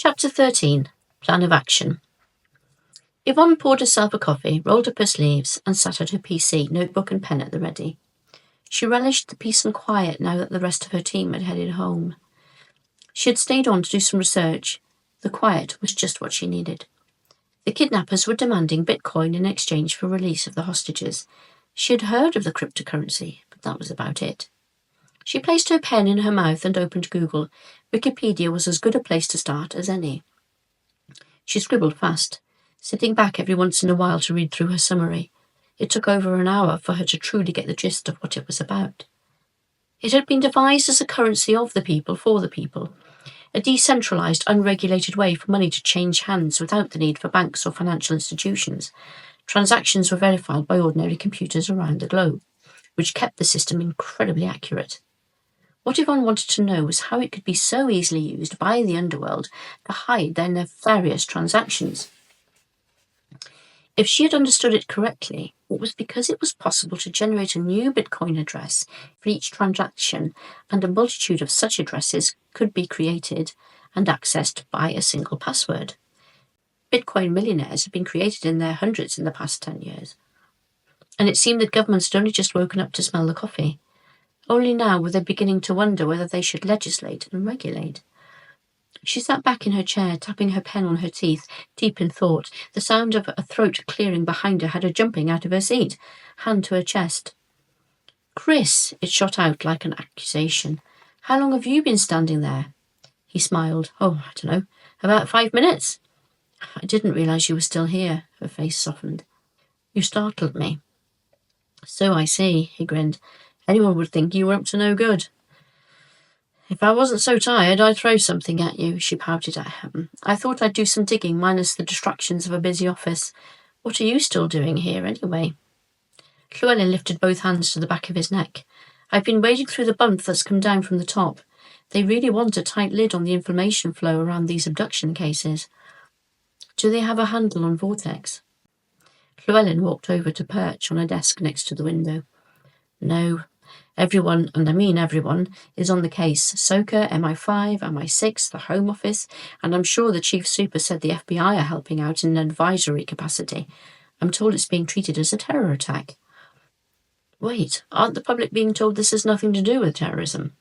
Chapter 13. Plan of Action. Yvonne poured herself a coffee, rolled up her sleeves, and sat at her PC, notebook and pen at the ready. She relished the peace and quiet now that the rest of her team had headed home. She had stayed on to do some research. The quiet was just what she needed. The kidnappers were demanding Bitcoin in exchange for release of the hostages. She had heard of the cryptocurrency, but that was about it. She placed her pen in her mouth and opened Google. Wikipedia was as good a place to start as any. She scribbled fast, sitting back every once in a while to read through her summary. It took over an hour for her to truly get the gist of what it was about. It had been devised as a currency of the people for the people, a decentralized, unregulated way for money to change hands without the need for banks or financial institutions. Transactions were verified by ordinary computers around the globe, which kept the system incredibly accurate. What Yvonne wanted to know was how it could be so easily used by the underworld to hide their nefarious transactions. If she had understood it correctly, it was because it was possible to generate a new Bitcoin address for each transaction, and a multitude of such addresses could be created and accessed by a single password. Bitcoin millionaires had been created in their hundreds in the past 10 years. And it seemed that governments had only just woken up to smell the coffee. Only now were they beginning to wonder whether they should legislate and regulate. She sat back in her chair, tapping her pen on her teeth, deep in thought. The sound of a throat clearing behind her had her jumping out of her seat, hand to her chest. "Chris," it shot out like an accusation. "How long have you been standing there?" He smiled. "Oh, I don't know, about 5 minutes." "I didn't realize you were still here." Her face softened. "You startled me." "So I see," he grinned. "Anyone would think you were up to no good." "If I wasn't so tired, I'd throw something at you," she pouted at him. "I thought I'd do some digging minus the distractions of a busy office. What are you still doing here, anyway?" Llewellyn lifted both hands to the back of his neck. "I've been wading through the bump that's come down from the top. They really want a tight lid on the information flow around these abduction cases." "Do they have a handle on VORTEX?" Llewellyn walked over to perch on a desk next to the window. "No. Everyone, and I mean everyone, is on the case. SOCA, MI5, MI6, the Home Office, and I'm sure the Chief Super said the FBI are helping out in an advisory capacity. I'm told it's being treated as a terror attack." "Wait, aren't the public being told this has nothing to do with terrorism?"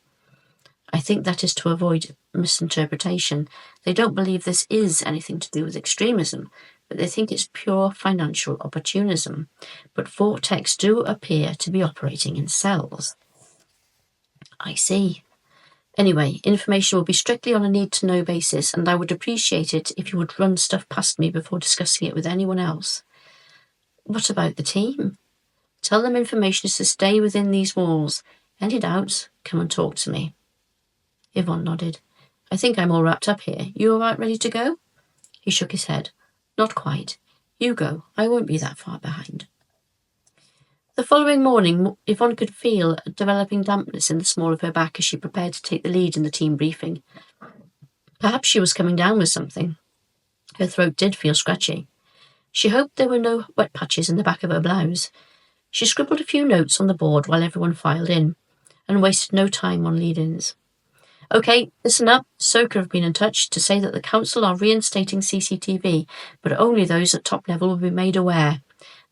"I think that is to avoid misinterpretation. They don't believe this is anything to do with extremism, but they think it's pure financial opportunism. But VORTEX do appear to be operating in cells." "I see. Anyway, information will be strictly on a need-to-know basis, and I would appreciate it if you would run stuff past me before discussing it with anyone else." "What about the team?" "Tell them information is to stay within these walls. Any doubts, come and talk to me." Yvonne nodded. "I think I'm all wrapped up here. You all right, ready to go?" He shook his head. "Not quite. You go. I won't be that far behind." The following morning, Yvonne could feel a developing dampness in the small of her back as she prepared to take the lead in the team briefing. Perhaps she was coming down with something. Her throat did feel scratchy. She hoped there were no wet patches in the back of her blouse. She scribbled a few notes on the board while everyone filed in, and wasted no time on lead-ins. "Okay, listen up. SOCA have been in touch to say that the council are reinstating CCTV, but only those at top level will be made aware.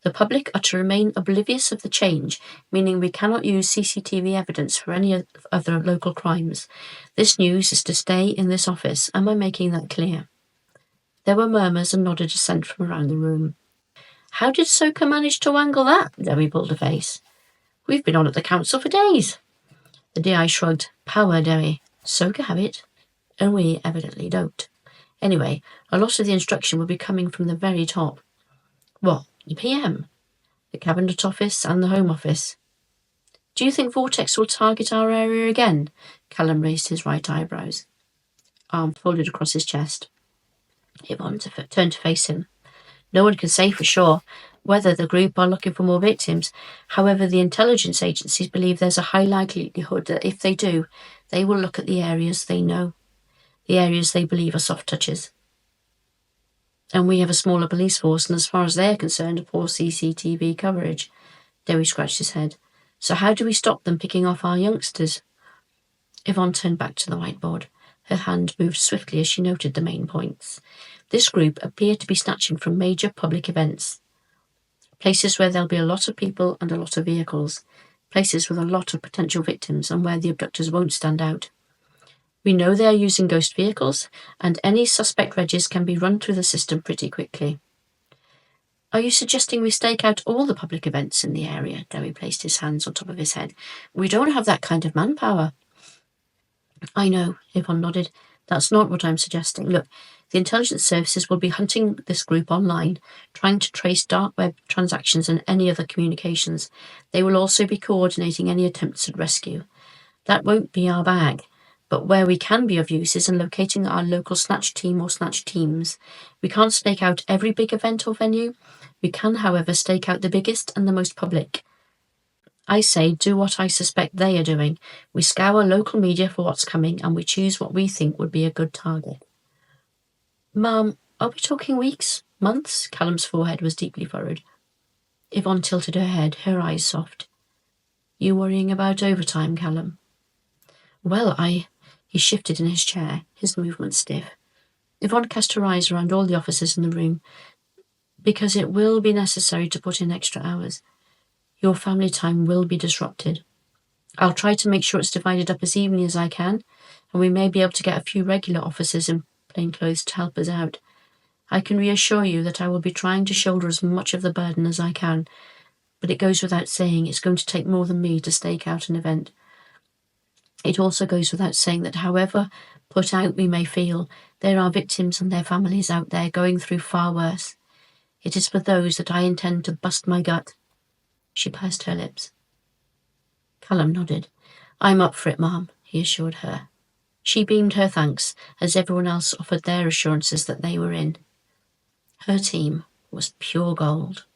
The public are to remain oblivious of the change, meaning we cannot use CCTV evidence for any other local crimes. This news is to stay in this office. Am I making that clear?" There were murmurs and nodded assent from around the room. "How did SOCA manage to wangle that?" Debbie pulled a face. "We've been on at the council for days." The DI shrugged. "Power, Debbie. SOCA have it, and we evidently don't. Anyway, a lot of the instruction will be coming from the very top." "What, the PM?" "The Cabinet Office and the Home Office." "Do you think VORTEX will target our area again?" Callum raised his right eyebrows, arm folded across his chest. Yvonne turned to face him. "No one can say for sure whether the group are looking for more victims. However, the intelligence agencies believe there's a high likelihood that if they do, they will look at the areas they know, the areas they believe are soft touches. And we have a smaller police force, and as far as they're concerned, poor CCTV coverage." Derry scratched his head. "So how do we stop them picking off our youngsters?" Yvonne turned back to the whiteboard. Her hand moved swiftly as she noted the main points. This group appeared to be snatching from major public events. Places where there'll be a lot of people and a lot of vehicles. Places with a lot of potential victims and where the abductors won't stand out. We know they are using ghost vehicles, and any suspect regis can be run through the system pretty quickly. Are you suggesting we stake out all the public events in the area? Derry placed his hands on top of his head. We don't have that kind of manpower. I know, Yvonne nodded. That's not what I'm suggesting. Look, the intelligence services will be hunting this group online, trying to trace dark web transactions and any other communications. They will also be coordinating any attempts at rescue. That won't be our bag. But where we can be of use is in locating our local snatch team or snatch teams. We can't stake out every big event or venue. We can, however, stake out the biggest and the most public. I say do what I suspect they are doing. We scour local media for what's coming, and we choose what we think would be a good target. Ma'am, are we talking weeks? Months? Callum's forehead was deeply furrowed. Yvonne tilted her head, her eyes soft. You worrying about overtime, Callum? Well, He shifted in his chair, his movement stiff. Yvonne cast her eyes around all the officers in the room. Because it will be necessary to put in extra hours. Your family time will be disrupted. I'll try to make sure it's divided up as evenly as I can, and we may be able to get a few regular officers in plain clothes to help us out. I can reassure you that I will be trying to shoulder as much of the burden as I can, but it goes without saying it's going to take more than me to stake out an event. It also goes without saying that however put out we may feel, there are victims and their families out there going through far worse. It is for those that I intend to bust my gut. She pursed her lips. Callum nodded. I'm up for it, Ma'am, he assured her. She beamed her thanks as everyone else offered their assurances that they were in. Her team was pure gold.